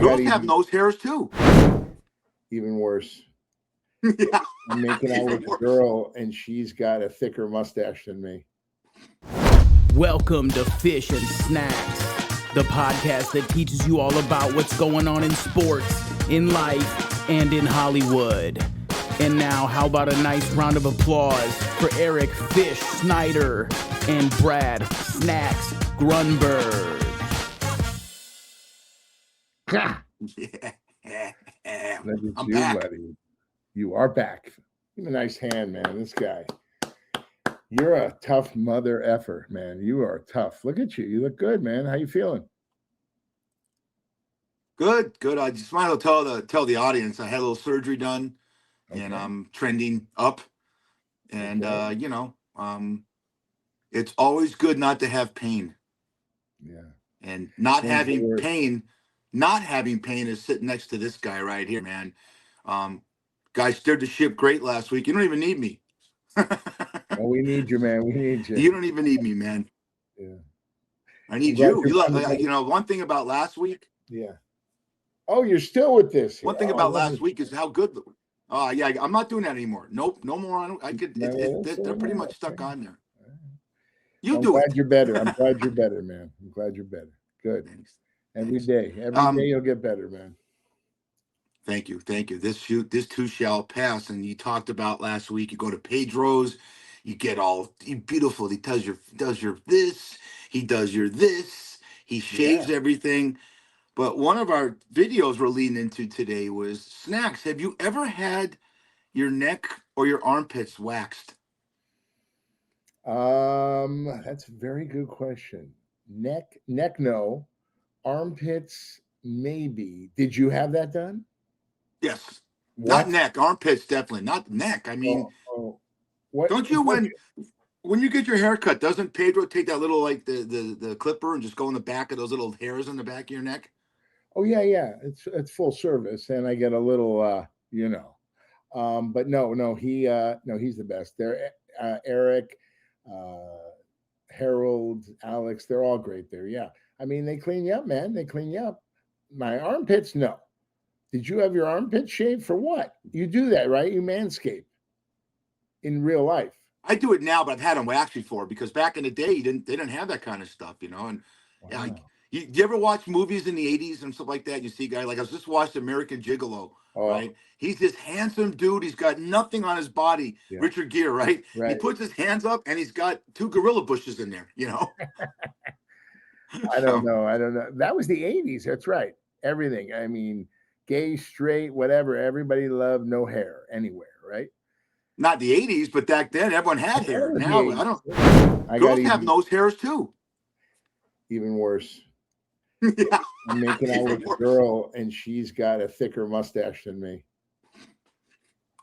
Girls have nose hairs too. Even worse. Yeah. I'm making out with a girl, and she's got a thicker mustache than me. Welcome to Fish and Snacks, the podcast that teaches you all about what's going on in sports, in life, and in Hollywood. And now, how about a nice round of applause for Eric Fish Snyder and Brad Snacks Grunberg. I'm back. Buddy. You are back. Give him a nice hand, man. This guy. You're a tough mother effer, man. You are tough. Look at you. You look good, man. How you feeling? Good. I just wanted to tell the audience I had a little surgery done, and I'm trending up. And it's always good not to have pain. Yeah. And not having pain is sitting next to this guy right here, man. Guy steered the ship great last week. You don't even need me. Well, we need you, man. We need you. You don't even need me, man. Yeah. I need you. One thing about last week. Yeah. Oh, you're still with this. One thing about last week is how good. Oh, yeah. I'm not doing that anymore. Nope. No more. They're pretty much stuck on there. I'm glad you're better. I'm glad you're better, man. I'm glad you're better. Good. Thanks. Every day you'll get better, man. Thank you. This too shall pass. And you talked about last week. You go to Pedro's, you get all beautiful. He does your this. He does your this. He shaves everything. But one of our videos we're leading into today was Snacks. Have you ever had your neck or your armpits waxed? That's a very good question. Neck, no. Armpits, maybe. Did you have that done? Yes. What? Not neck, armpits definitely. Not neck. I mean, what? Don't you when you get your hair cut, doesn't Pedro take that little like the clipper and just go in the back of those little hairs on the back of your neck? Oh yeah. It's full service, and I get a little but no, he's the best. They're Eric, Harold, Alex, they're all great there. Yeah. I mean, they clean you up, man. They clean you up. My armpits, no. Did you have your armpits shaved for what? You do that, right? You manscape in real life. I do it now, but I've had them waxed before because back in the day, they didn't have that kind of stuff, And you ever watch movies in the 80s and stuff like that? You see a guy like I was just watched American Gigolo, right? He's this handsome dude. He's got nothing on his body. Yeah. Richard Gere, right? He puts his hands up and he's got 2 gorilla bushes in there, I don't know. That was the 80s. That's right. Everything. I mean, gay, straight, whatever. Everybody loved no hair anywhere, right? Not the 80s, but back then everyone had hair. Now I don't. Girls have nose hairs too. Even worse. Yeah. I'm making out with a girl, and she's got a thicker mustache than me.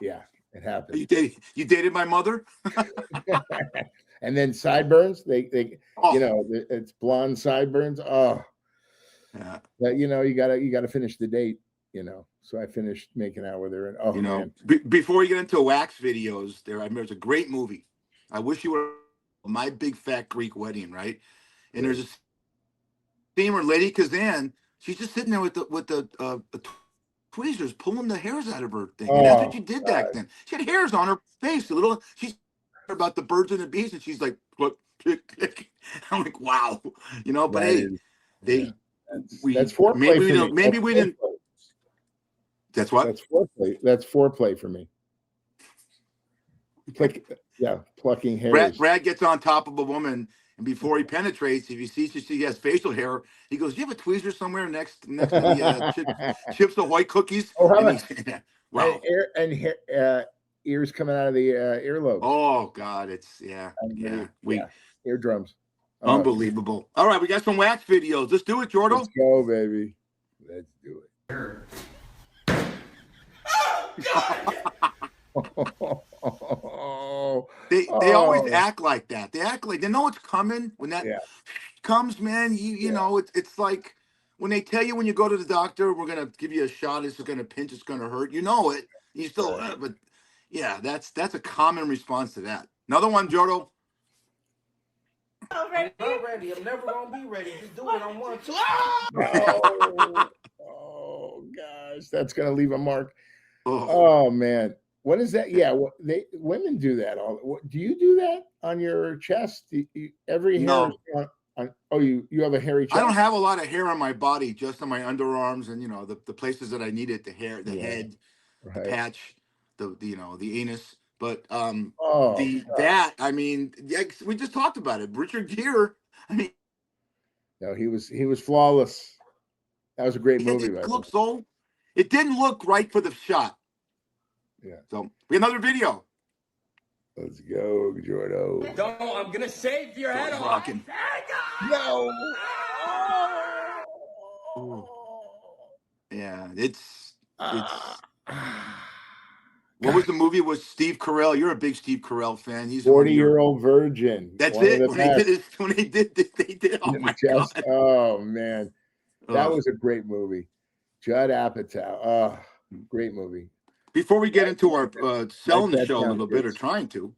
Yeah, it happened. You dated my mother? And then sideburns, it's blonde sideburns. Oh, yeah. But you gotta finish the date. So I finished making out with her, and man. Before you get into wax videos, there's a great tweezer. I wish you were My Big Fat Greek Wedding, right? And there's a scene where Lady Kazan, she's just sitting there with the tweezers, pulling the hairs out of her thing. And that's what she did back then. She had hairs on her face, she's about the birds and the bees, and she's like, look, I'm like, wow, but that's foreplay. Maybe we didn't. That's what? That's foreplay. That's foreplay for me. Plucking hairs. Brad gets on top of a woman, and before he penetrates, if he sees she has facial hair, he goes, "Do you have a tweezer somewhere next to the Chips Ahoy cookies?" Oh, wow. And ears coming out of the earlobes. Oh God, it's eardrums. Unbelievable. All right, we got some wax videos. Let's do it, Jordo. Let's go, baby. Let's do it. They always act like that. They act like they know it's coming. When that comes, man, you know it's like when they tell you when you go to the doctor, we're gonna give you a shot. It's gonna pinch. It's gonna hurt. You know it. You still, but yeah, that's a common response to that. Another one, Jordo. I'm not ready. I'm never gonna be ready. Just do it on 1, 2. gosh, that's gonna leave a mark. Oh, Oh man, what is that? Yeah, women do that. Do you do that on your chest? Every hair is no, oh, you have a hairy chest. I don't have a lot of hair on my body, just on my underarms and the places that I need it, the hair, the Yeah, head, the right. patch, the anus. But Oh, I mean, yeah, we just talked about it. Richard Gere. I mean, no, he was flawless. That was a great movie, by it the way. looked so. It didn't look right for the shot. Yeah. So we have another video. Let's go, Jordo. No, I'm gonna shave your head He's off. rocking. No. Yeah, it's Ah. what was the movie with Steve Carell? You're a big Steve Carell fan. He's 40-year-old virgin. That's One of it. the When best. they did this, they did. Oh In my the chest. god. Oh man, that Ugh. was a great movie. Judd Apatow. Oh, great movie. Before we get into our selling the that show a sounds little bit, good. or trying to,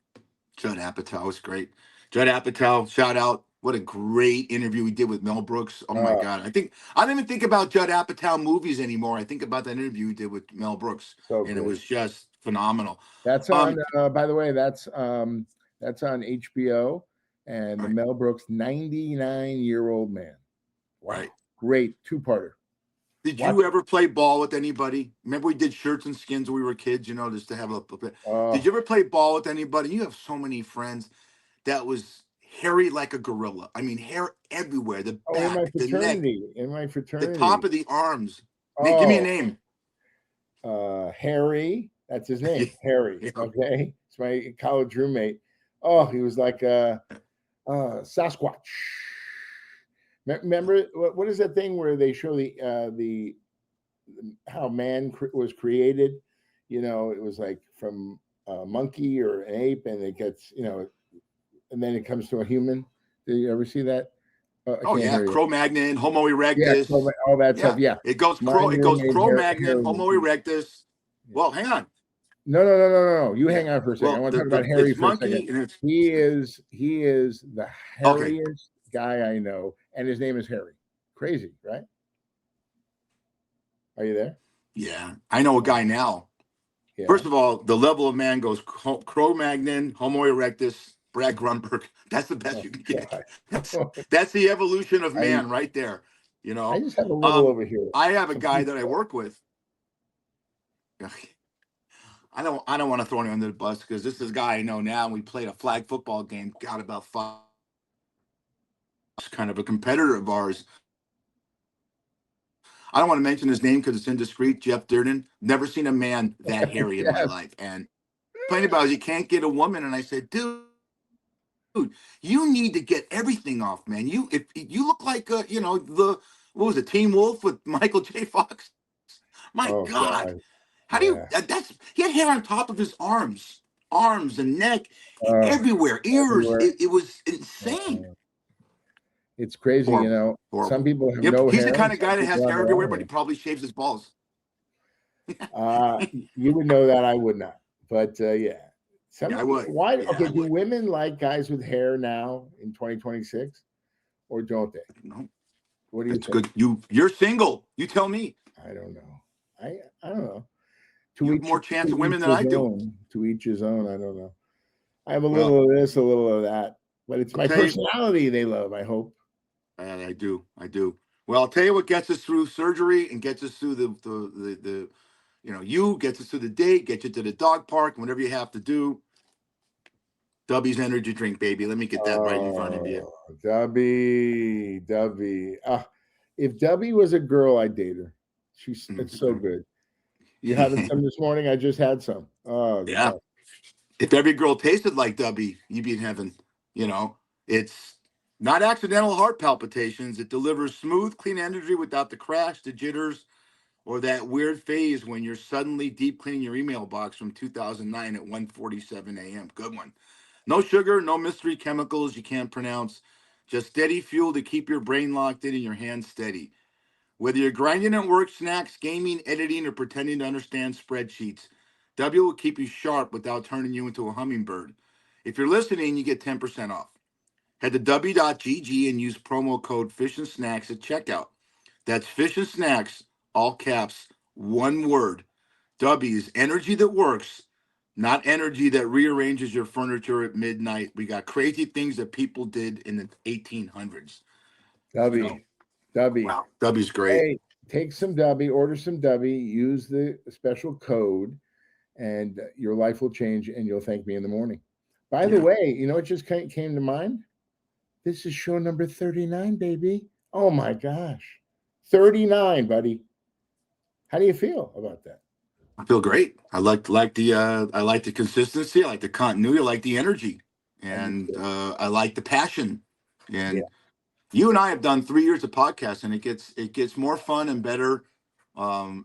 Judd Apatow was great. Judd Apatow, shout out! What a great interview we did with Mel Brooks. Oh my god! I don't even think about Judd Apatow movies anymore. I think about that interview we did with Mel Brooks, So and good. it was just phenomenal. That's on. By the way, that's on HBO, and the Right. Mel Brooks 99-year-old man. Wow. Right. Great two-parter. Did Watch you ever play ball with anybody? Remember we did shirts and skins when we were kids, just to have a bit. Did you ever play ball with anybody? You have so many friends that was hairy like a gorilla. I mean, hair everywhere. The in my back, the neck, fraternity. In my fraternity. the top of the arms. Give me a name. Harry. That's his name. Harry. Yeah. Okay. It's my college roommate. Oh, he was like a Sasquatch. Remember what is that thing where they show the how man was created? It was like from a monkey or an ape, and it gets and then it comes to a human. Did you ever see that? Oh yeah, Cro-Magnon, Homo erectus. Yeah, all that stuff. Yeah, it goes Cro-Magnon, Homo erectus. Well, hang on. No. You hang on for a second. I want to talk about Harry for a second. He is the hairiest guy I know, and his name is Harry. Crazy, right? Are you there? Yeah, I know a guy now. Yeah. First of all, the level of man goes Cro-Magnon, Homo erectus, Brad Grunberg. That's the best you can get. That's the evolution of man right there. I just have a little over here. I have a guy that I work with. I don't want to throw him under the bus because this is a guy I know now. And we played a flag football game. Got about 5. Kind of a competitor of ours. I don't want to mention his name because it's indiscreet. Jeff Durden. Never seen a man that hairy in my life. And complaining about he can't get a woman. And I said, dude, you need to get everything off, man. You look like what was it, Teen Wolf with Michael J. Fox? My God. How do you? He had hair on top of his arms and neck, everywhere, ears. It was insane. It's crazy, horrible. Some people have no hair. He's the kind of guy that has hair everywhere, but he probably shaves his balls. You would know that, I would not. But yeah. I would. Why? Yeah, okay, do women like guys with hair now in 2026, or don't they? No. What do you think? Good. You're single. You tell me. I don't know. I don't know. You have more chance of women than I do. To each his own. I don't know. I have a little of this, a little of that, but it's my personality they love. I hope. I do. Well, I'll tell you what gets us through surgery and gets us through the gets us through the date, gets you to the dog park, whatever you have to do. Dubby's energy drink, baby. Let me get that right in front of you. Dubby. If Dubby was a girl, I'd date her. It's so good. You having some this morning? I just had some. Oh yeah. God. If every girl tasted like Dubby, you'd be in heaven. It's not accidental heart palpitations. It delivers smooth, clean energy without the crash, the jitters, or that weird phase when you're suddenly deep cleaning your email box from 2009 at 1:47 a.m. Good one. No sugar, no mystery chemicals you can't pronounce. Just steady fuel to keep your brain locked in and your hands steady. Whether you're grinding at work, snacks, gaming, editing, or pretending to understand spreadsheets, W will keep you sharp without turning you into a hummingbird. If you're listening, you get 10% off. Head to w.gg and use promo code Fish and Snacks at checkout. That's Fish and Snacks, all caps, One word. W's. Energy that works, not energy that rearranges your furniture at midnight. We got crazy things that people did in the 1800s. W. You know, W. wow. W's great. Hey, take some W, order some W, use the special code, and your life will change, and you'll thank me in the morning. By the Yeah. way, you know what just came to mind? This is show number 39, baby. Oh my gosh. 39, buddy. How do you feel about that? I feel great. I like the consistency. I like the continuity. I like the energy, and I like the passion. And Yeah. you and I have done 3 years of podcast, and it gets more fun and better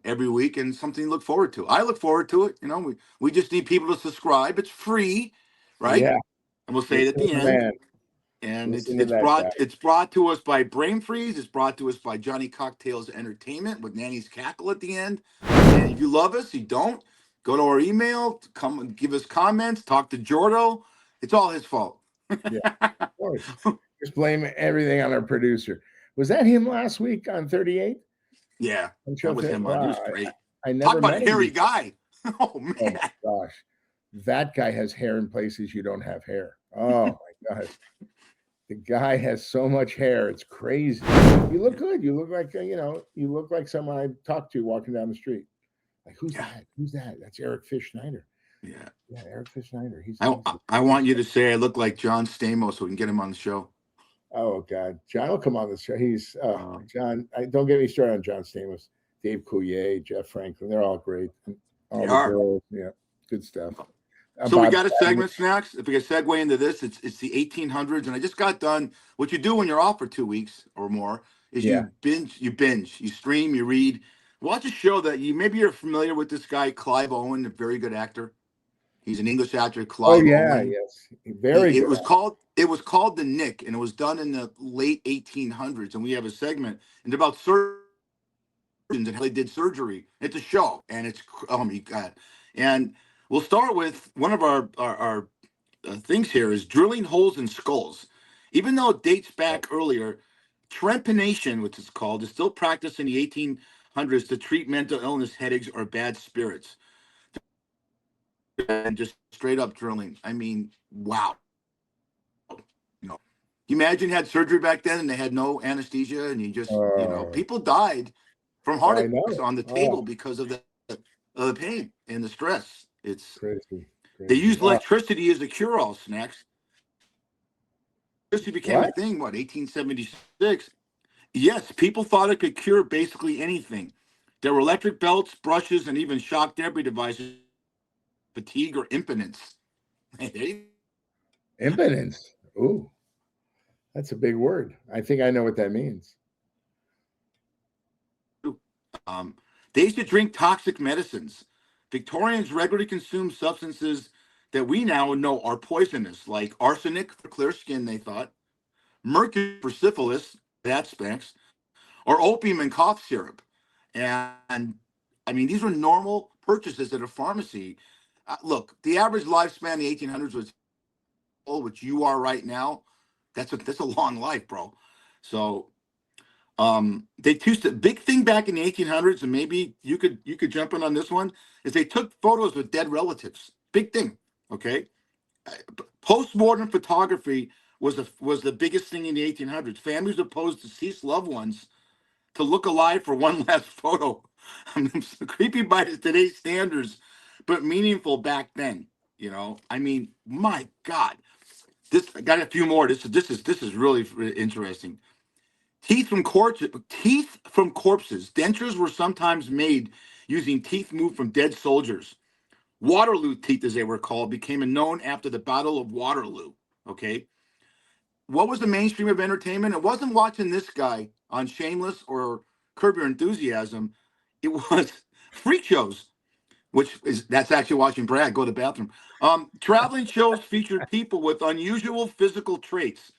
every week, and something to look forward to. I look forward to it. You know, we just need people to subscribe. It's free, right? Yeah. And we'll say it at Listen the to the end. man. And Listen to that guy. it's brought to us by Brain Freeze. It's brought to us by Johnny Cocktails Entertainment with Nanny's Cackle at the end. And if you love us, you don't, go to our email, come and give us comments, talk to Jordo. It's all his fault. Of course. Just blame everything on our producer. Was that him last week on 38? Yeah, I'm that was him. He was Wow, great. I never Talk about a met him hairy before. guy. Oh Oh man. my gosh. That guy has hair in places you don't have hair. Oh my God. The guy has so much hair. It's crazy. You look good. You look like, you look like someone I talked to walking down the street. Like, who's Yeah. that? Who's that? That's Eric Fish Schneider. Yeah. Yeah, Eric Fish Schneider. He's I want you to say I look like John Stamos so we can get him on the show. Oh God, John will come on the show. He's Oh. John. Don't get me started on John Stamos, Dave Coulier, Jeff Franklin. They're all great. All They the are. girls, yeah, good stuff. So we Bob got a Saget. segment, Snacks. If we can segue into this, it's the 1800s, and I just got done. What you do when you're off for 2 weeks or more is Yeah. you binge, you stream, you read, watch a show that maybe you're familiar with. This guy Clive Owen, a very good actor. He's an English actor, Oh Clive yeah, Owen. yes, very It good. was called The Nick, and it was done in the late 1800s. And we have a segment and about surgeons and how they did surgery. It's a show, and it's oh my God. And we'll start with one of our things here is drilling holes in skulls. Even though it dates back earlier, trepanation, which is called, is still practiced in the 1800s to treat mental illness, headaches, or bad spirits. And just straight up drilling. I mean, wow. You know, you imagine you had surgery back then and they had no anesthesia, and you just, people died from heart I know. attacks on the table because of the pain and the stress. It's Crazy. they used electricity as a cure-all, Snacks. Electricity became a thing, 1876? Yes, people thought it could cure basically anything. There were electric belts, brushes, and even shock therapy devices, fatigue or impotence. Impotence. Ooh, that's a big word. I think I know what that means. They used to drink toxic medicines. Victorians regularly consumed substances that we now know are poisonous, like arsenic for clear skin, they thought, mercury for syphilis, that specs, or opium and cough syrup. And I mean, these were normal purchases at a pharmacy. Look, the average lifespan in the 1800s was, which you are right now. That's a long life, bro. So they used to, big thing back in the 1800s, and maybe you could jump in on this one, is they took photos with dead relatives. Big thing. Okay. Postmortem photography was the biggest thing in the 1800s. Families opposed deceased loved ones to look alive for one last photo. I mean, creepy by today's standards, but meaningful back then. I mean, my God, I got a few more. This is really interesting. Teeth from corpses. Dentures were sometimes made using teeth moved from dead soldiers. Waterloo teeth, as they were called, became known after the Battle of Waterloo. Okay. What was the mainstream of entertainment? It wasn't watching this guy on Shameless or Curb Your Enthusiasm. It was freak shows, that's actually watching Brad go to the bathroom. Traveling shows featured people with unusual physical traits.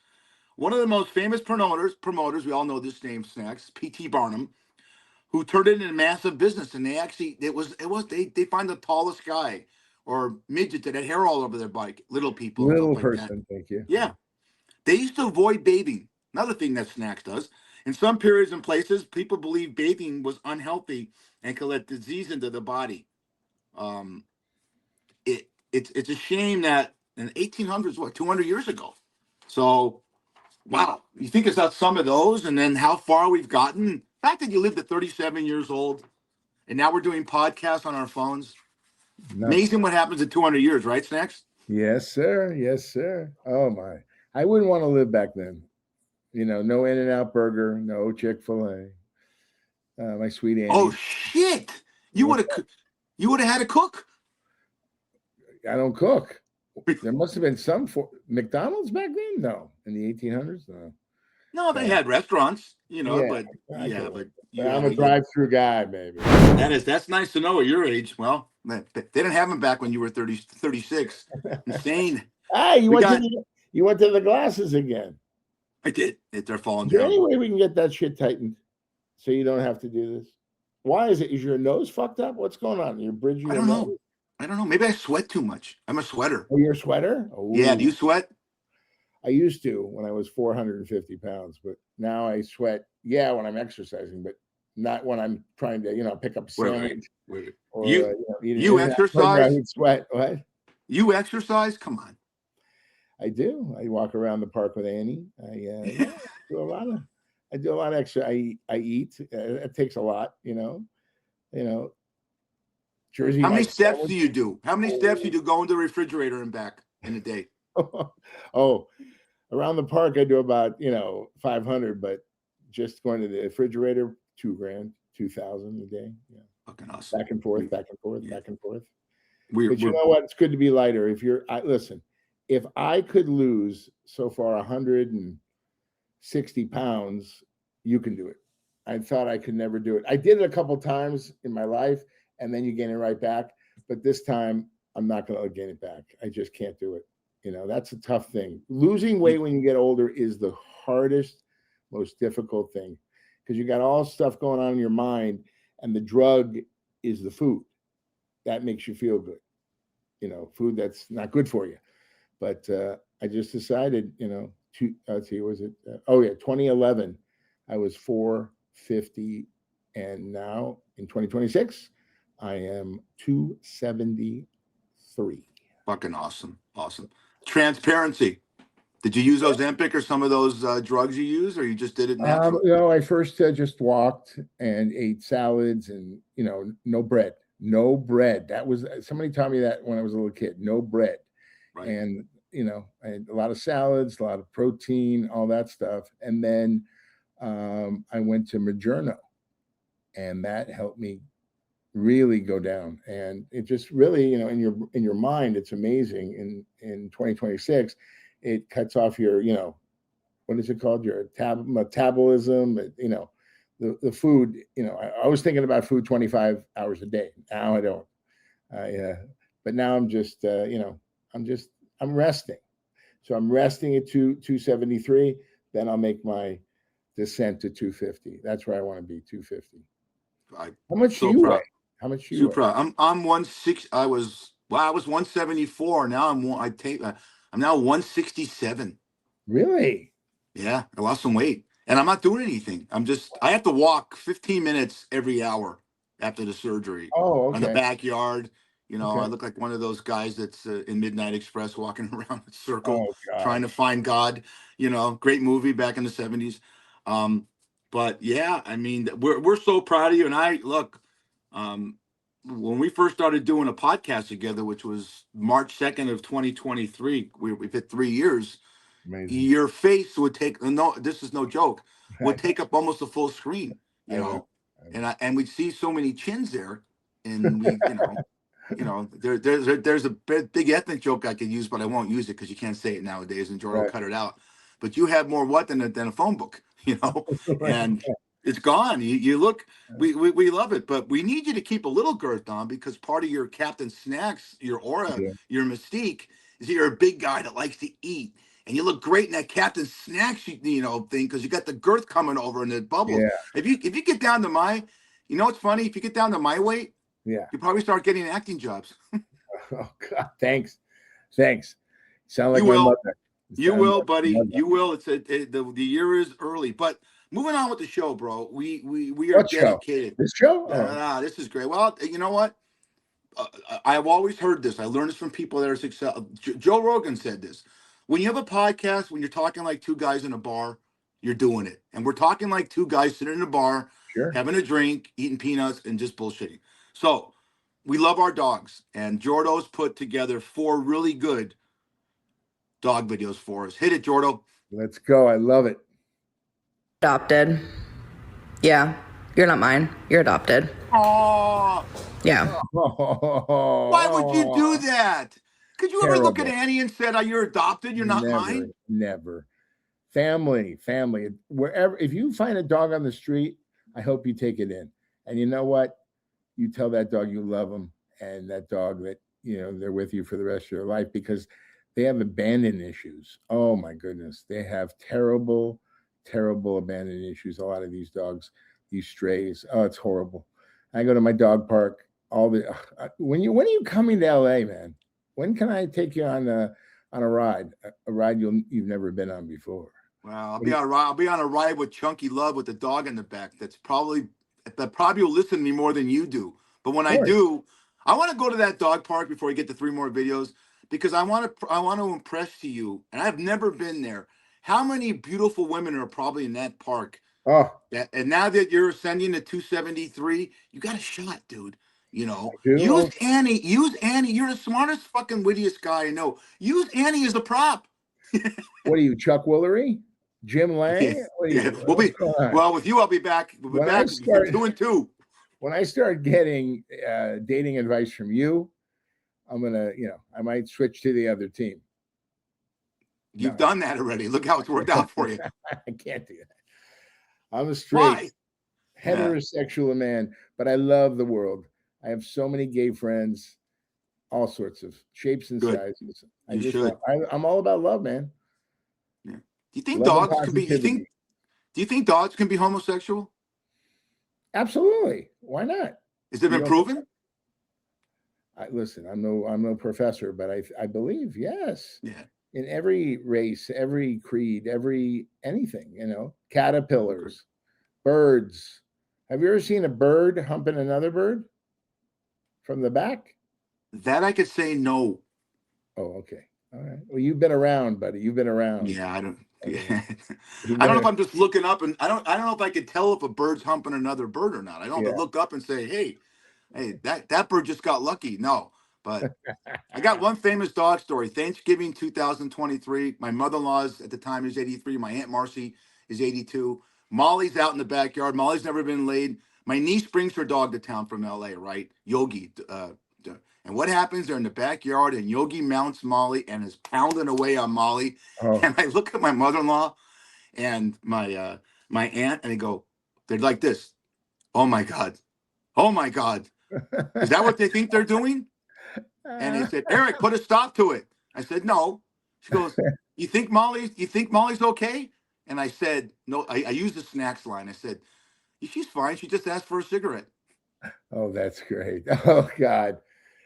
One of the most famous promoters, we all know this name, Snacks, P.T. Barnum, who turned it into massive business. And they find the tallest guy or midget that had hair all over their bike, little people. Little stuff like person, that. thank you. Yeah. They used to avoid bathing. Another thing that Snacks does. In some periods and places, people believed bathing was unhealthy and can let disease into the body. It's a shame that in 1800s, what, 200 years ago. So, wow, you think about some of those and then how far we've gotten. The fact that you lived at 37 years old and now we're doing podcasts on our phones. Amazing what happens in 200 years, right, Snacks? Yes, sir. Yes, sir. Oh, my. I wouldn't want to live back then. You know, no In-N-Out Burger, no Chick-fil-A. My sweet Andy. Oh, shit. You would have had to cook. I don't cook. There must have been some for McDonald's back then. No, in the 1800s. No. No, they had restaurants, you know, Yeah, but I'm a drive-through guy, baby. That's nice to know at your age. Well, they didn't have them back when you were 36. Insane. Ah, you went to the glasses again. I did. They're falling Is there down. any way we can get that shit tightened so you don't have to do this? Why is it? Is your nose fucked up? What's going on? You're bridging I your don't know. nose? I don't know. Maybe I sweat too much. I'm a sweater. Oh, you're a sweater? Oh, Yeah. Do you sweat? I used to when I was 450 pounds, but now I sweat. Yeah, when I'm exercising, but not when I'm trying to, pick up a sandwich. Wait. Or, You exercise? I would sweat. What? You exercise? Come on. I do. I walk around the park with Annie. I do a lot of extra. I eat. It takes a lot, Jersey. How many steps do you do? How many steps do you do going to the refrigerator and back in a day? Oh, around the park I do about 500, but just going to the refrigerator, $2,000, 2,000 a day. Yeah, fucking awesome. Back and forth. Yeah. Back and forth. But you know what? It's good to be lighter. Listen, if I could lose so far 160 pounds, you can do it. I thought I could never do it. I did it a couple times in my life, and then you gain it right back. But this time, I'm not going to gain it back. I just can't do it. That's a tough thing. Losing weight when you get older is the hardest, most difficult thing because you got all stuff going on in your mind, and the drug is the food. That makes you feel good. Food that's not good for you. But I just decided, let's see, was it? 2011, I was 450, and now in 2026, I am 273. Fucking awesome. Transparency. Did you use Ozempic or some of those drugs you use, or you just did it naturally? I first just walked and ate salads and, no bread. No bread. That was, somebody taught me that when I was a little kid, no bread. Right. And, I had a lot of salads, a lot of protein, all that stuff. And then I went to Moderno, and that helped me really go down. And it just really, in your mind, it's amazing. In 2026, it cuts off your, what is it called? Your metabolism, the food, I was thinking about food 25 hours a day. Now I don't. But now I'm just, I'm resting. So I'm resting at 273. Then I'll make my descent to 250. That's where I want to be, 250. How much do you weigh? How much do you weigh? I'm 160. I was 174. Now I'm now 167. Really? Yeah, I lost some weight. And I'm not doing anything. I have to walk 15 minutes every hour after the surgery. Oh, okay. In the backyard. Okay. I look like one of those guys that's in Midnight Express walking around in a circle trying to find God. Great movie back in the 70s. But yeah, I mean, we're so proud of you. And when we first started doing a podcast together, which was March 2nd of 2023, we've hit 3 years. Amazing. Your face would take, this is no joke, would take up almost a full screen, and we'd see so many chins there, and we, there's a big ethnic joke I could use, but I won't use it because you can't say it nowadays, and Jordan will cut it out. But you have more than a phone book, and it's gone. You look, we love it, but we need you to keep a little girth on because part of your Captain Snacks, your aura, your mystique is that you're a big guy that likes to eat. And you look great in that Captain Snacks, thing, because you got the girth coming over and it bubbles. Yeah. If you get down to what's funny? If you get down to my weight, you probably start getting acting jobs. Oh God, thanks. Sound like you will. My mother. You will, buddy. You will. The year is early, but moving on with the show, bro. We are What show? dedicated. This show? Oh, This is great. Well, you know what? I've always heard this. I learned this from people that are successful. Joe Rogan said this. When you have a podcast, when you're talking like two guys in a bar, you're doing it. And we're talking like two guys sitting in a bar, sure. having a drink, eating peanuts, and just bullshitting. So we love our dogs. And Jordo's put together 4 really good dog videos for us. Hit it, Jordo. Let's go. I love it. Adopted. Yeah, you're not mine. You're adopted. Oh, Yeah. why would you do that? Could you ever look at Terrible. Annie and said, "You're adopted. You're not Never, mine"? Never. Family. Wherever, if you find a dog on the street, I hope you take it in. And you know what? You tell that dog you love them, and that dog that they're with you for the rest of your life, because they have abandon issues. Oh my goodness, they have terrible, terrible abandon issues. A lot of these dogs, these strays. Oh, it's horrible. I go to my dog park. When are you coming to LA, man? When can I take you on a ride? A ride you've never been on before. Well, I'll be on a ride with Chunky Love with the dog in the back. That probably will listen to me more than you do. But when I do, I want to go to that dog park before we get to 3 more videos, because I want to impress to you, and I've never been there, how many beautiful women are probably in that park. Oh, And now that you're ascending to 273, you got a shot, dude. do. Use Annie. You're the smartest, fucking wittiest guy I know. Use Annie as the prop. What are you, Chuck Woolery? Jim Lang? Yeah, What are you- yeah. what's going on? Well, with you, I'll be back. We'll be When I back. start- 2 and 2. When I start getting dating advice from you, I'm gonna, I might switch to the other team. You've done that already. Look how it's worked out for you. I can't do that. I'm a straight Why? heterosexual man, but I love the world. I have so many gay friends, all sorts of shapes and Good. sizes. You should. I'm all about love, man. Do you think Love and dogs can be? positivity. Do you think dogs can be homosexual? Absolutely. Why not? Has it been You don't- proven? Listen, I'm no professor, but I believe yes. Yeah. In every race, every creed, anything, caterpillars, birds. Have you ever seen a bird humping another bird from the back? That I could say no. Oh, okay. All right. Well, you've been around, buddy. You've been around. Yeah, I don't. Yeah. You I don't know if better- I'm just looking up, and I don't know if I could tell if a bird's humping another bird or not. I don't have Yeah. to look up and say, hey, that bird just got lucky. No, but I got one famous dog story. Thanksgiving 2023. My mother-in-law's at the time is 83. My Aunt Marcy is 82. Molly's out in the backyard. Molly's never been laid. My niece brings her dog to town from LA, right? Yogi. And what happens? They're in the backyard, and Yogi mounts Molly and is pounding away on Molly. Oh, And I look at my mother-in-law and my aunt, and they're like this. Oh my God. Oh my God. Is that what they think they're doing? And they said, Eric, put a stop to it. I said, no. She goes, you think Molly's okay? And I said, no, I used the snacks line. I said, she's fine. She just asked for a cigarette. oh, that's great. Oh God.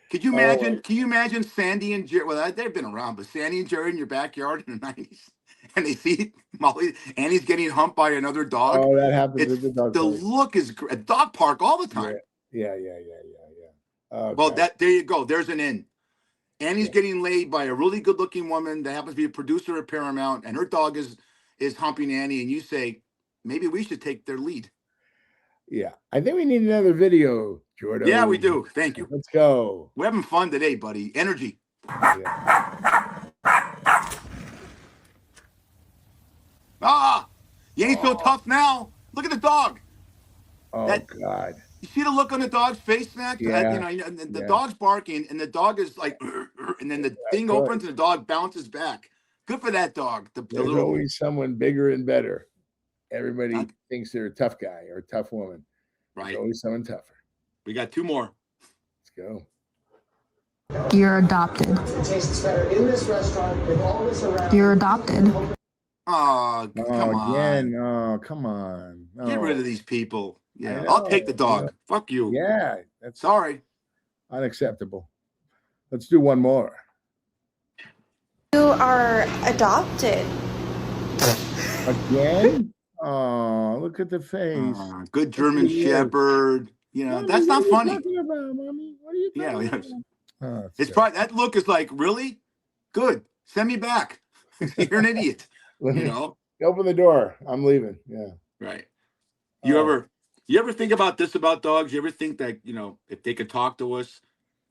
Could you imagine? Can you imagine Sandy and Jerry? Well, they've been around, but Sandy and Jerry in your backyard in the 90s, and they see Molly, Annie's getting humped by another dog. Oh, that happens It's, with the dog. the park. look is a dog park all the time. Yeah. Oh, Well, God. there you go. There's an in. Annie's Yeah. getting laid by a really good-looking woman that happens to be a producer at Paramount, and her dog is humping Annie, and you say, maybe we should take their lead. Yeah. I think we need another video, Jordan. Yeah, we do. Thank you. Let's go. We're having fun today, buddy. Energy. Yeah. Ah, you ain't so tough now. Look at the dog. Oh That- God. You see the look on the dog's face, Max? Yeah. And the Yeah. dog's barking, and the dog is like, and then the thing good. opens, and the dog bounces back. Good for that dog. The There's little, always someone bigger and better. Everybody Not- thinks they're a tough guy or a tough woman. There's right. always someone tougher. We got 2 more. Let's go. You're adopted. You're adopted. Oh, come Oh, on. again. Oh, come on. Get Oh, rid of these people. Yeah, I I'll know, take the dog. yeah. Fuck you. Yeah, that's Sorry. unacceptable. Let's do one more. You are adopted. Again? Oh, look at the face. Good German Look at you. Shepherd. You know, Mommy, that's not what are you funny. talking about, Mommy? What are you Yeah, talking yeah. about? Oh, It's probably that look is like, really? Good. Send me back. You're an idiot. Let You me know? open the door. I'm leaving. Yeah. Right. Oh. You ever think about this about dogs? You ever think that, if they could talk to us,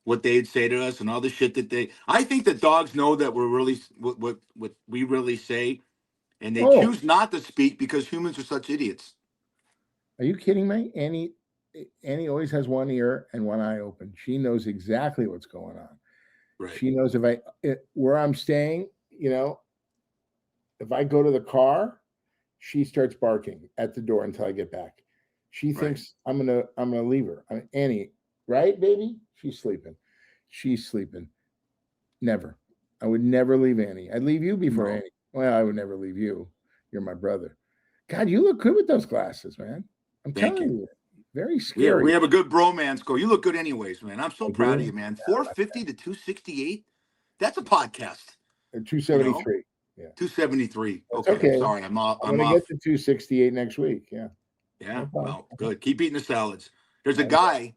what they'd say to us and all the shit that I think that dogs know that we're really what we really say, and they Oh, choose not to speak because humans are such idiots. are you kidding me? Annie always has one ear and one eye open. She knows exactly what's going on. Right. She knows where I'm staying, if I go to the car, she starts barking at the door until I get back. She Right. thinks I'm gonna leave her. Annie, right, baby? She's sleeping. She's sleeping. Never. I would never leave Annie. I'd leave you before No. Annie. Well, I would never leave you. You're my brother. God, you look good with those glasses, man. I'm Thank telling you. Very Yeah, scary. we have a good bromance go. You look good anyways, man. I'm so I proud of do? you, man. 450 to 268. That's a podcast. 273. 273. That's Okay. okay. Sorry, I'm off. I'm gonna get to 268 next week. Yeah. Yeah. No problem. Well, good. Keep eating the salads. There's a Okay. guy.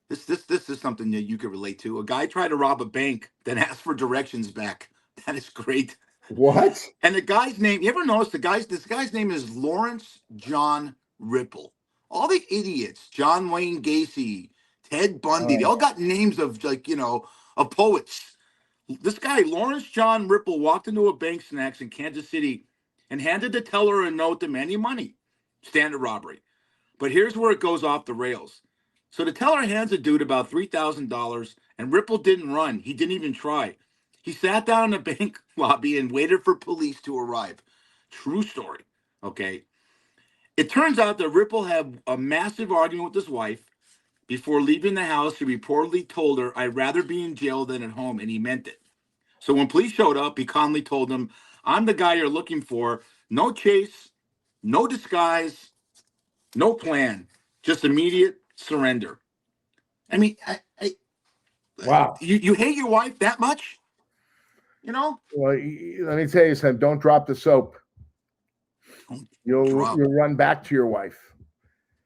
This is something that you could relate to. A guy tried to rob a bank, then asked for directions back. That is great. What? And the guy's name, you ever notice this guy's name is Lawrence John Ripple. All the idiots, John Wayne Gacy, Ted Bundy, they all got names of of poets. This guy, Lawrence John Ripple, walked into a bank snacks in Kansas City and handed the teller a note demanding money. Standard robbery. But here's where it goes off the rails. So the teller hands a dude about $3,000, and Ripple didn't run. He didn't even try. He sat down in the bank lobby and waited for police to arrive. True story. Okay. It turns out that Ripple had a massive argument with his wife. Before leaving the house, he reportedly told her, "I'd rather be in jail than at home," and he meant it. So when police showed up, he calmly told them, "I'm the guy you're looking for. No chase, no disguise, no plan, just immediate surrender." I mean, Wow. you hate your wife that much? Well, let me tell you something. Don't drop the soap. You'll run back to your wife.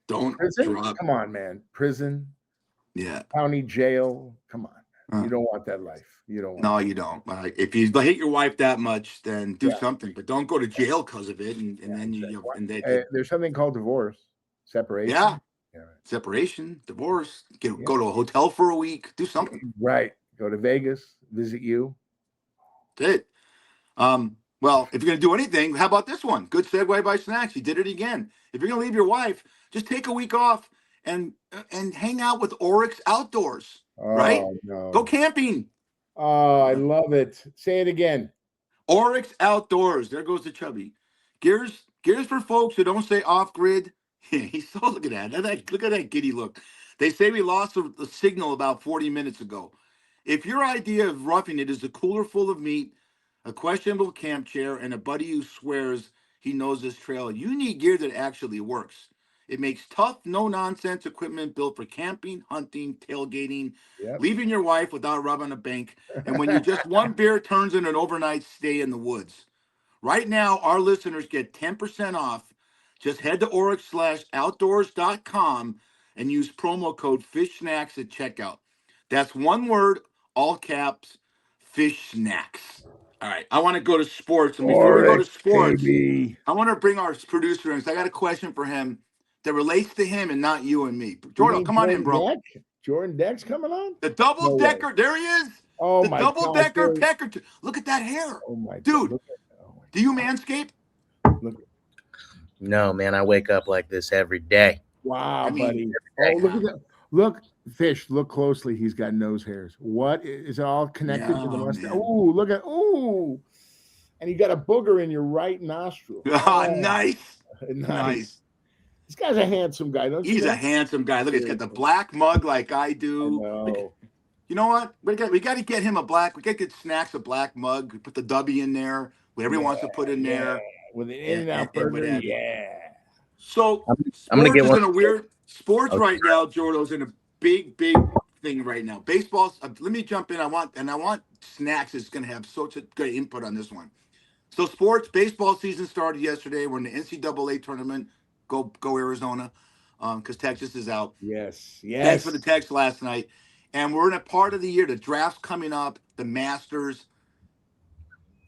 Don't Prison? drop. Come on, man. Prison, Yeah. county jail. Come on. You don't want that life. You don't want No, that. you don't. If you hate your wife that much, then do Yeah. something. But don't go to jail because of it. And then There's something called divorce, separation. yeah, Yeah. separation, divorce. Go to a hotel for a week. Do something. Right. Go to Vegas, visit you. That's it. Well, if you're going to do anything, how about this one? Good segue by Snacks. You did it again. If you're going to leave your wife, just take a week off and hang out with Oryx Outdoors. Right? No. Go camping. Oh, I love it. Say it again. Oryx Outdoors. There goes the chubby. Gears for folks who don't stay off grid. He's so look at that. Look at that giddy look. They say we lost the signal about 40 minutes ago. If your idea of roughing it is a cooler full of meat, a questionable camp chair, and a buddy who swears he knows this trail, you need gear that actually works. It makes tough, no-nonsense equipment built for camping, hunting, tailgating, leaving your wife without robbing a bank, and when you just one beer turns into an overnight stay in the woods. Right now, our listeners get 10% off. Just head to oryx/outdoors.com and use promo code FISHSNACKS at checkout. That's one word, all caps, Fish Snacks. All right, I want to go to sports. And before we go to sports, baby. I want to bring our producer in. I got a question for him that relates to him and not you and me. Jordan, come on in, bro. Jordan Deck's coming on? The double decker. There he is. Oh, the my double God, decker dude. pecker. Look at that hair. Oh, my dude. God. Do you manscape? No, man. I wake up like this every day. Wow, buddy. Oh, look at that. Look, Fish, look closely. He's got nose hairs. What is it all connected to the mustache? Oh, look at and you got a booger in your right nostril. Oh, nice. Nice. This guy's a handsome guy, don't you? He's a handsome guy. Look, he's got the black mug like I do. You know what? We got to get him a black. We got to get Snacks a black mug. We put the W in there. Whatever he wants to put in there. With an In-N-Out burger. Yeah. So I'm gonna get one. In a weird sports right now. Jordo's in a big thing right now. Baseball. Let me jump in. I want Snacks is going to have such a good input on this one. So sports, baseball season started yesterday. We're in the NCAA tournament. Go Arizona, because Texas is out. Yes. Thanks for the text last night. And we're in a part of the year. The draft's coming up. The Masters.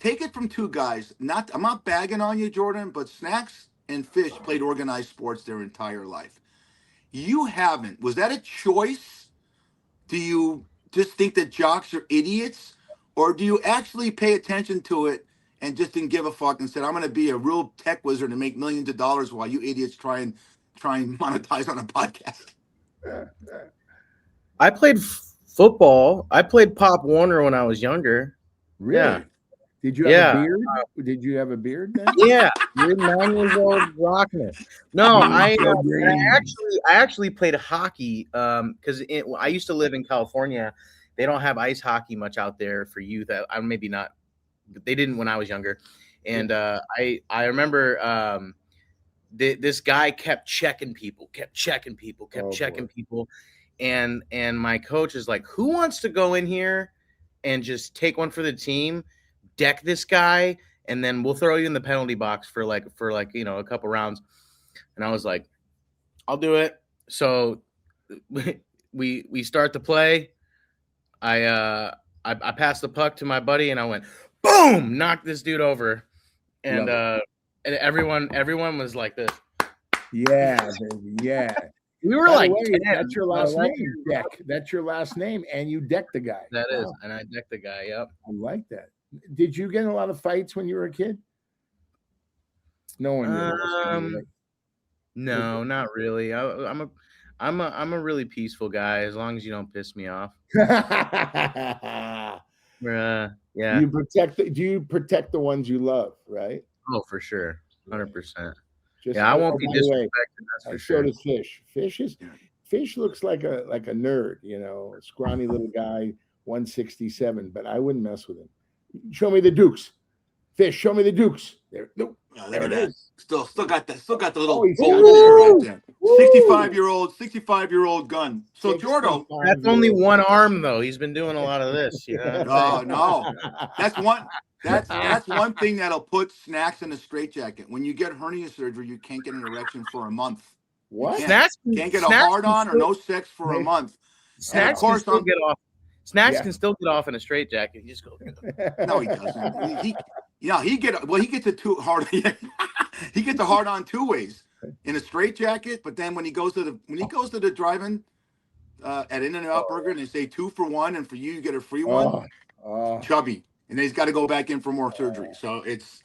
Take it from two guys. I'm not bagging on you, Jordan, but Snacks and Fish played organized sports their entire life. You haven't. Was that a choice? Do you just think that jocks are idiots, or do you actually pay attention to it and just didn't give a fuck and said, I'm going to be a real tech wizard and make millions of dollars while you idiots try and monetize on a podcast? I played football. I played Pop Warner when I was younger. Really? Yeah. Did you have a beard? Did you have a beard then? Yeah, you're 9 years old rocking it. No, I actually played hockey because I used to live in California. They don't have ice hockey much out there for youth. I maybe not. They didn't when I was younger, and I remember this guy kept checking people, and my coach is like, "Who wants to go in here and just take one for the team, deck this guy, and then we'll throw you in the penalty box for like a couple rounds." And I was like, "I'll do it." So we start to play. I passed the puck to my buddy and I went boom, knocked this dude over, and everyone was like this. Yeah, baby, yeah. We were By the like, way, 10. that's your last name, Deck. That's your last name, and you decked the guy. That is, and I decked the guy. Yep. I like that. Did you get in a lot of fights when you were a kid? No one. Really. No, not really. I'm a really peaceful guy as long as you don't piss me off. Yeah. Do you protect the ones you love, right? Oh, for sure. 100%. Yeah, I won't be disrespected. That's for sure. So does Fish. Fish looks like a nerd, a scrawny little guy, 167, but I wouldn't mess with him. Show me the Dukes. Fish, show me the Dukes. There, no, there it is. Still got the little Oh, he's bolt got there it. right there. 65-year-old gun. So Jordo, That's only one arm though. He's been doing a lot of this. no. That's one thing that'll put Snacks in a straitjacket. When you get hernia surgery, you can't get an erection for a month. What? Snacks can't get a hard on or no sex for a month. Snacks can still get off. Snacks can still get off in a straitjacket. You just go. No, he doesn't. He gets it too hard. He gets a hard on two ways in a straitjacket. But then when he goes to the drive-in at In-N-Out Burger and they say 2 for $1 and for you get a free one, chubby, and then he's got to go back in for more surgery. So it's.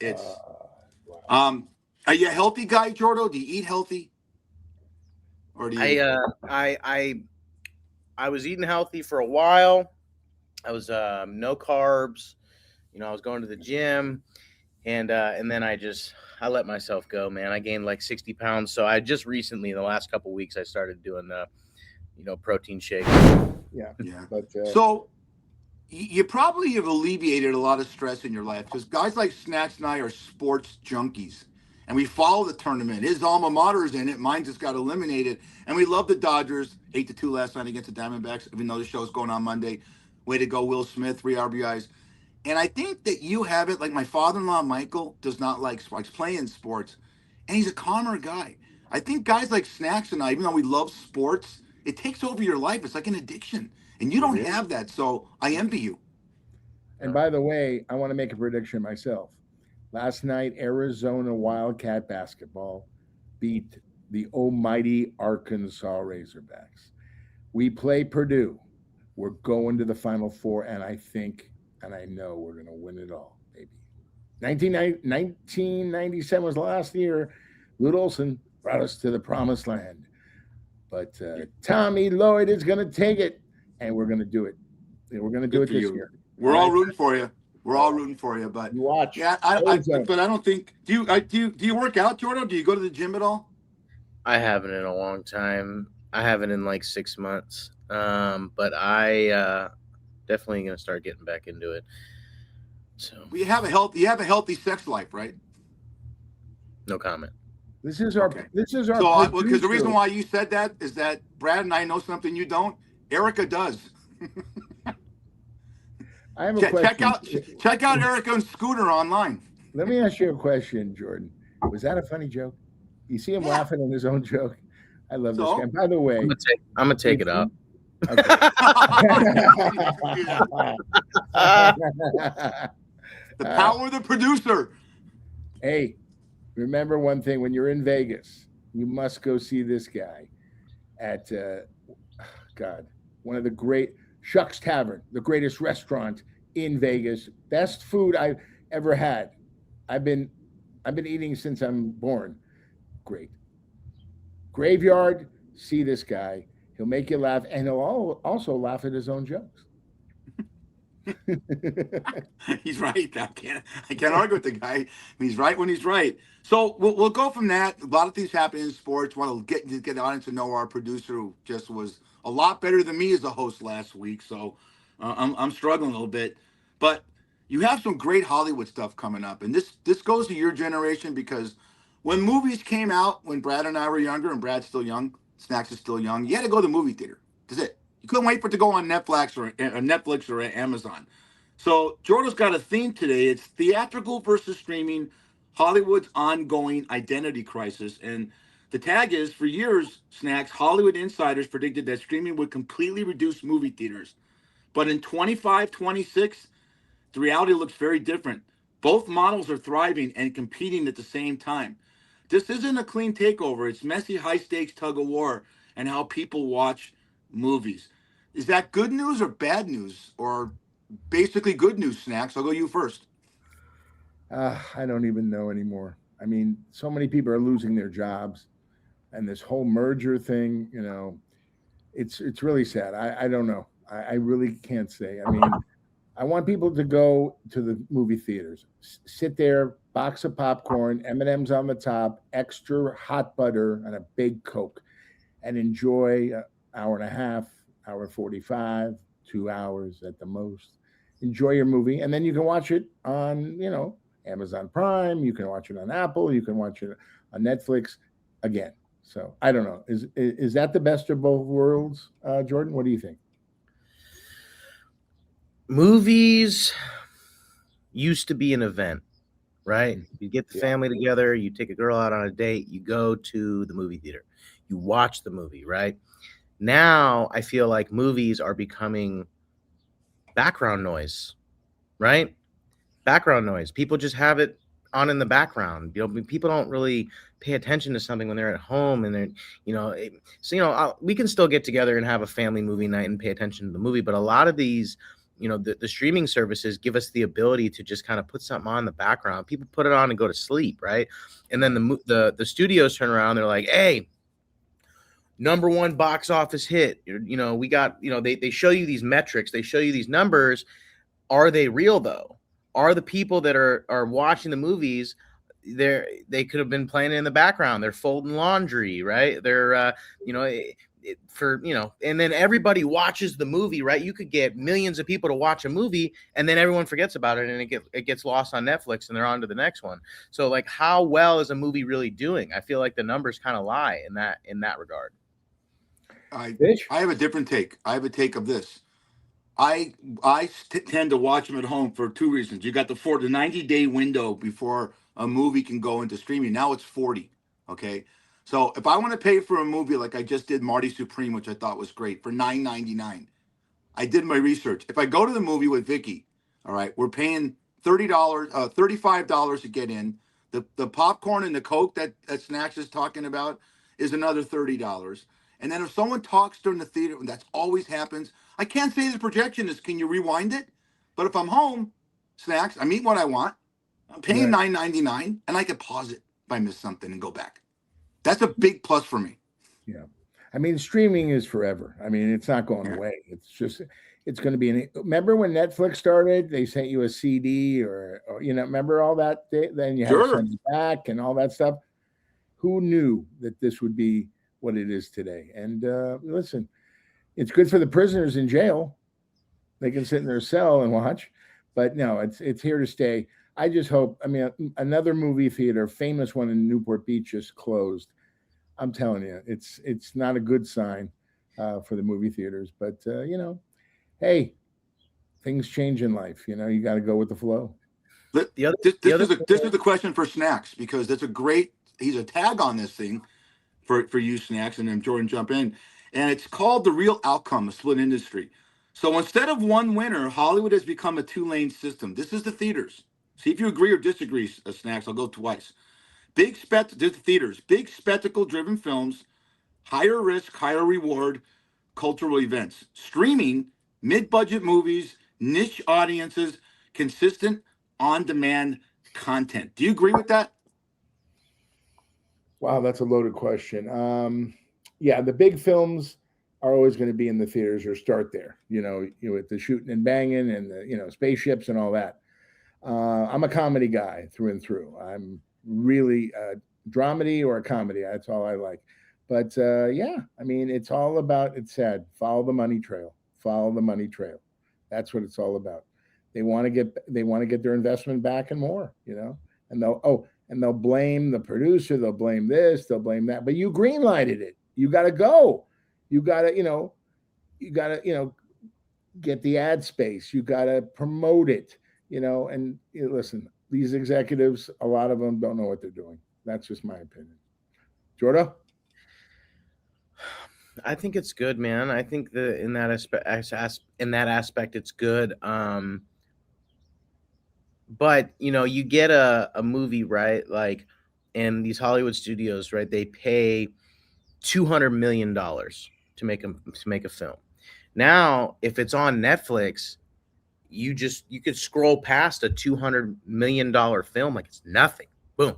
Wow. Are you a healthy guy, Jordo? Do you eat healthy? Or do you? I was eating healthy for a while. I was no carbs. I was going to the gym, and then I let myself go, man. I gained like 60 pounds. So I just recently, in the last couple of weeks, I started doing protein shakes. Yeah. But so you probably have alleviated a lot of stress in your life because guys like Snacks and I are sports junkies. And we follow the tournament. His alma mater is in it. Mine just got eliminated. And we love the Dodgers. 8-2 last night against the Diamondbacks, even though the show's going on Monday. Way to go, Will Smith, 3 RBIs. And I think that you have it. Like my father-in-law, Michael, does not like playing sports. And he's a calmer guy. I think guys like Snacks and I, even though we love sports, it takes over your life. It's like an addiction. And you don't have that. So I envy you. And by the way, I want to make a prediction myself. Last night, Arizona Wildcat basketball beat the almighty Arkansas Razorbacks. We play Purdue. We're going to the Final Four, and I think, and I know we're going to win it all, baby. 1997 was the last year. Lute Olson brought us to the promised land. But Tommy Lloyd is going to take it, and we're going to do it. We're going to do it this year. We're all rooting for you. We're all rooting for you, but you watch. Yeah, but I don't think. Do you work out, Jordan? Do you go to the gym at all? I haven't in a long time. I haven't in like 6 months. But I definitely gonna start getting back into it. So you have a healthy sex life, right? No comment. This is our. So because the reason why you said that is that Brad and I know something you don't. Erica does. I have a question. Check out Erica and Scooter online. Let me ask you a question, Jordan. Was that a funny joke? You see him Yeah. laughing at his own joke. I love this So? guy. By the way, I'm gonna take it if up. you- okay. The power of the producer. Hey, remember one thing: when you're in Vegas, you must go see this guy at God, one of the great Shucks Tavern, the greatest restaurant in Vegas, best food I've ever had. I've been eating since I'm born. Great. Graveyard, see this guy. He'll make you laugh, and he'll also laugh at his own jokes. He's right. I can't argue with the guy. He's right when he's right. So we'll go from that. A lot of things happen in sports. Want to get the audience to know our producer, who just was a lot better than me as a host last week. So I'm struggling a little bit, but you have some great Hollywood stuff coming up, and this goes to your generation, because when movies came out, when Brad and I were younger, and Brad's still young, Snacks is still young, you had to go to the movie theater. That's it. You couldn't wait for it to go on Netflix or Amazon. So Jordan's got a theme today. It's theatrical versus streaming, Hollywood's ongoing identity crisis. And the tag is, for years, Snacks, Hollywood insiders predicted that streaming would completely reduce movie theaters. But in 25, 26, the reality looks very different. Both models are thriving and competing at the same time. This isn't a clean takeover. It's messy, high-stakes tug of war and how people watch movies. Is that good news or bad news, or basically good news, Snacks? I'll go you first. I don't even know anymore. I mean, so many people are losing their jobs, and this whole merger thing, it's really sad. I don't know. I really can't say. I mean, I want people to go to the movie theaters, sit there, box of popcorn, M&Ms on the top, extra hot butter, and a big Coke, and enjoy an hour and a half, hour 45, 2 hours at the most. Enjoy your movie, and then you can watch it on, Amazon Prime. You can watch it on Apple. You can watch it on Netflix again. So I don't know. Is that the best of both worlds, Jordan? What do you think? Movies used to be an event, right? You get the Yeah. family together, you take a girl out on a date, you go to the movie theater, you watch the movie, right? Now I feel like movies are becoming background noise, right? Background noise. People just have it on in the background. People don't really pay attention to something when they're at home, and they're, we can still get together and have a family movie night and pay attention to the movie. But a lot of these, the streaming services give us the ability to just kind of put something on in the background. People put it on and go to sleep, right? And then the studios turn around, they're like, hey, #1 box office hit. We got, they show you these metrics, they show you these numbers. Are they real though? Are the people that are watching the movies, they could have been playing it in the background? They're folding laundry, right? They're and then everybody watches the movie, right? You could get millions of people to watch a movie, and then everyone forgets about it, and it gets lost on Netflix, and they're on to the next one. So, like, how well is a movie really doing? I feel like the numbers kind of lie in that regard. I have a different take. I have a take of this. I tend to watch them at home for two reasons. You got the 90-day window before a movie can go into streaming. Now it's 40. Okay. So if I want to pay for a movie like I just did Marty Supreme, which I thought was great, for $9.99, I did my research. If I go to the movie with Vicky, all right, we're paying $35 to get in. The popcorn and the Coke that Snacks is talking about is another $30. And then if someone talks during the theater, and that's always happens, I can't say the projection is, can you rewind it? But if I'm home, Snacks, I'm eating what I want. I'm paying $9.99, and I can pause it if I miss something and go back. That's a big plus for me. Yeah. I mean, streaming is forever. I mean, it's not going away. It's going to be remember when Netflix started, they sent you a CD or remember all that? Then you had to send it back and all that stuff. Who knew that this would be what it is today? And listen, it's good for the prisoners in jail. They can sit in their cell and watch, but no, it's here to stay. I just hope, another movie theater, famous one in Newport Beach, just closed. I'm telling you, it's not a good sign for the movie theaters, but hey, things change in life. You got to go with the flow. The other, This the other, is the question for Snacks, because that's a great. He's a tag on this thing for you, Snacks, and then Jordan jump in, and it's called The Real Outcome: A Split Industry. So instead of one winner, Hollywood has become a two-lane system. This is the theaters. See if you agree or disagree, Snacks. I'll go twice. This is the theaters. Big spectacle-driven films, higher risk, higher reward, cultural events. Streaming, mid-budget movies, niche audiences, consistent on-demand content. Do you agree with that? Wow, that's a loaded question. Yeah, the big films are always going to be in the theaters or start there. With the shooting and banging and the spaceships and all that. I'm a comedy guy through and through. I'm really a dramedy or a comedy. That's all I like. But yeah, I mean, it's all about. It's sad. Follow the money trail. Follow the money trail. That's what it's all about. They want to get their investment back and more. And they'll blame the producer. They'll blame this. They'll blame that. But you greenlighted it. You got to go. You got to get the ad space. You got to promote it. And listen, these executives, a lot of them don't know what they're doing. That's just my opinion. Jordan? I think it's good, man. I think that in that aspect, it's good. But you get a movie, right? Like, in these Hollywood studios, right? They pay $200 million to make a film. Now, if it's on Netflix, you could scroll past a $200 million film like it's nothing. Boom.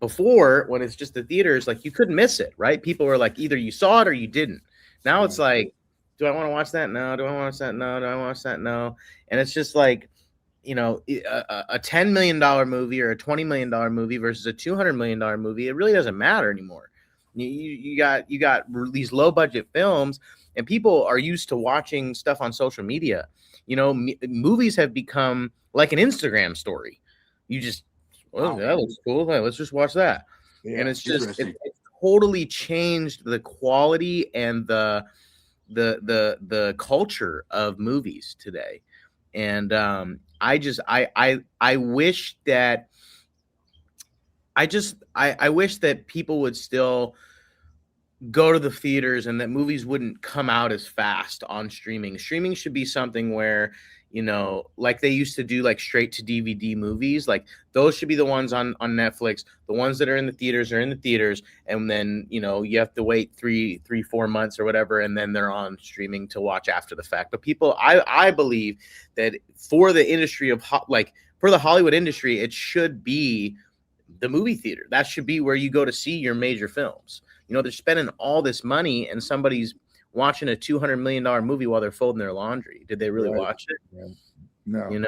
Before, when it's just the theaters, like, you couldn't miss it, right? People were like, either you saw it or you didn't. Now it's like, do I want to watch that? No. Do I want to watch that? No. Do I want to watch that? No. And it's just like, a $10 million movie or a $20 million movie versus a $200 million movie. It really doesn't matter anymore. You got these low budget films, and people are used to watching stuff on social media. Movies have become like an Instagram story. You just, that looks cool. Hey, let's just watch that. Yeah, and it's just it totally changed the quality and the culture of movies today. And I wish that people would still go to the theaters and that movies wouldn't come out as fast on streaming. Streaming should be something where, like they used to do, like straight to DVD movies, like those should be the ones on Netflix. The ones that are in the theaters are in the theaters. And then, you have to wait 4 months or whatever. And then they're on streaming to watch after the fact. But people, I believe that for the industry for the Hollywood industry, it should be the movie theater. That should be where you go to see your major films. They're spending all this money and somebody's watching a $200 million movie while they're folding their laundry. Did they really watch it? Yeah. No.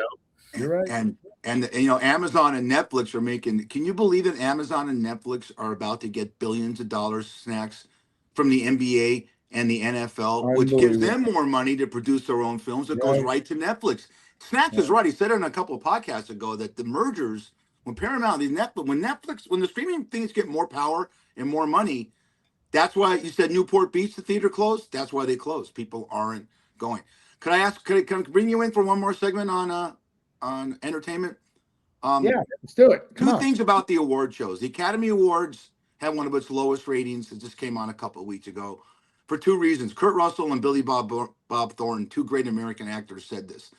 You're right. And Amazon and Netflix are making. Can you believe that Amazon and Netflix are about to get billions of dollars, Snacks, from the NBA and the NFL, which gives them more money to produce their own films. It goes right to Netflix. Snacks is right. He said it in a couple of podcasts ago that the mergers, when Paramount, when the streaming things get more power and more money. That's why you said Newport Beach, the theater closed. That's why they closed. People aren't going. Can I bring you in for one more segment on entertainment? Yeah, let's do it. Two things about the award shows. The Academy Awards had one of its lowest ratings. It just came on a couple of weeks ago for two reasons. Kurt Russell and Billy Bob Thornton, two great American actors, said this.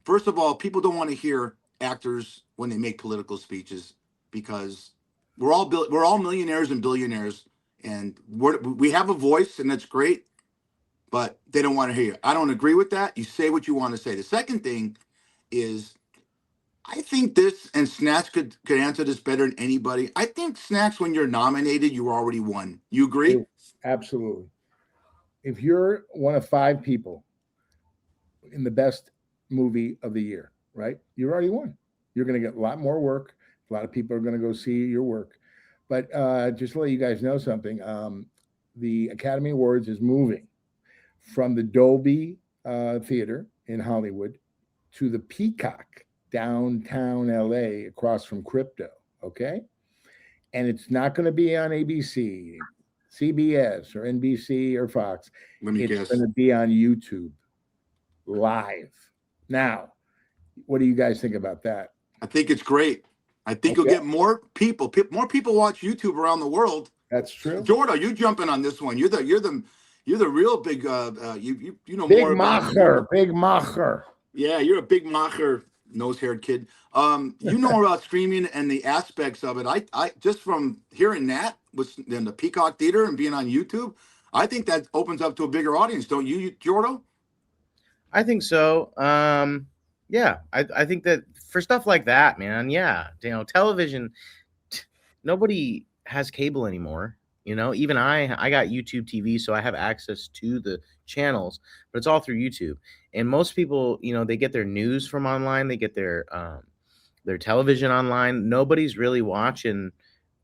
First of all, people don't want to hear actors when they make political speeches because we're all millionaires and billionaires. And we have a voice, and that's great, but they don't want to hear you. I don't agree with that. You say what you want to say. The second thing is, I think this, and Snacks could answer this better than anybody. I think, Snacks, when you're nominated, you already won. You agree? Absolutely. If you're one of 5 people in the best movie of the year, right, you already won. You're going to get a lot more work. A lot of people are going to go see your work. But just to let you guys know something, the Academy Awards is moving from the Dolby Theater in Hollywood to the Peacock downtown LA across from Crypto, okay? And it's not going to be on ABC, CBS, or NBC, or Fox. It's going to be on YouTube live. Now, what do you guys think about that? I think it's great. I think you'll Okay. get more people. More people watch YouTube around the world. That's true. Jordan, you jumping on this one? You're the real big. You know Big more about Macher. Big Macher. Yeah, you're a big Macher, nose-haired kid. You know about streaming and the aspects of it. I just from hearing that was in the Peacock Theater and being on YouTube, I think that opens up to a bigger audience, don't you, Jordo? I think so. Yeah, I think that for stuff like that, man. Yeah, television. Nobody has cable anymore. Even I got YouTube TV, so I have access to the channels, but it's all through YouTube. And most people, they get their news from online. They get their television online. Nobody's really watching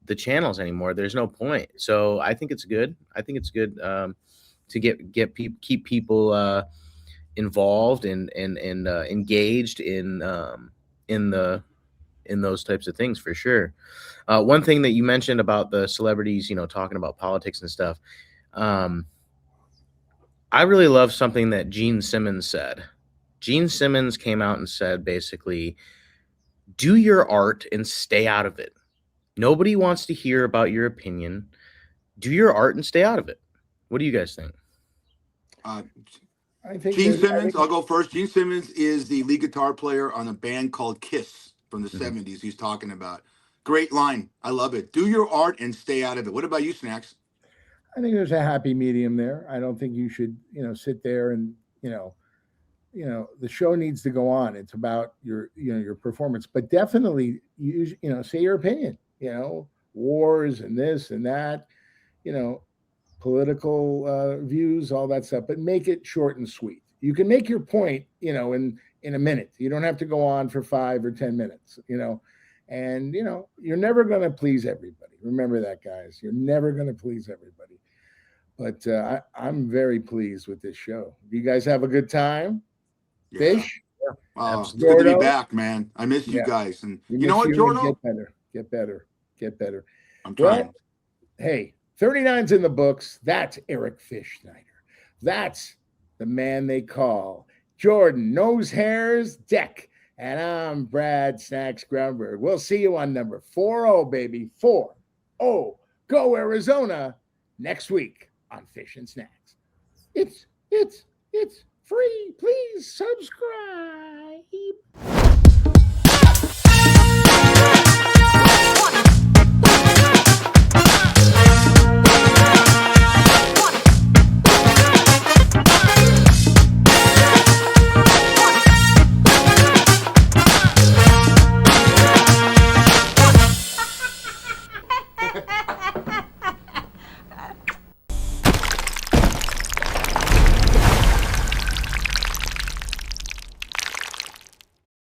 the channels anymore. There's no point. So I think it's good. I think it's good to keep people involved and engaged in those types of things for sure. One thing that you mentioned about the celebrities, talking about politics and stuff. I really love something that Gene Simmons said. Gene Simmons came out and said, basically, do your art and stay out of it. Nobody wants to hear about your opinion. Do your art and stay out of it. What do you guys think? I think Gene Simmons, I'll go first. Gene Simmons is the lead guitar player on a band called Kiss from the 70s. He's talking about. Great line. I love it. Do your art and stay out of it. What about you, Snacks? I think there's a happy medium there. I don't think you should, sit there and, the show needs to go on. It's about your performance, but definitely say your opinion, wars and this and that, political views, all that stuff, but make it short and sweet. You can make your point, in a minute. You don't have to go on for 5 or 10 minutes, and you're never going to please everybody. Remember that, guys. You're never going to please everybody. But I'm very pleased with this show. Do you guys have a good time? Yeah. Fish? It's good to be back, man. I missed you guys. And you know what, Jordo? Get better. I'm trying. Well, hey, 39's in the books. That's Eric Fish Snyder. That's the man they call Jordan Nose Hairs Deck. And I'm Brad Snacks Groundberg. We'll see you on number 40, baby. 40. Go Arizona next week on Fish and Snacks. It's free. Please subscribe.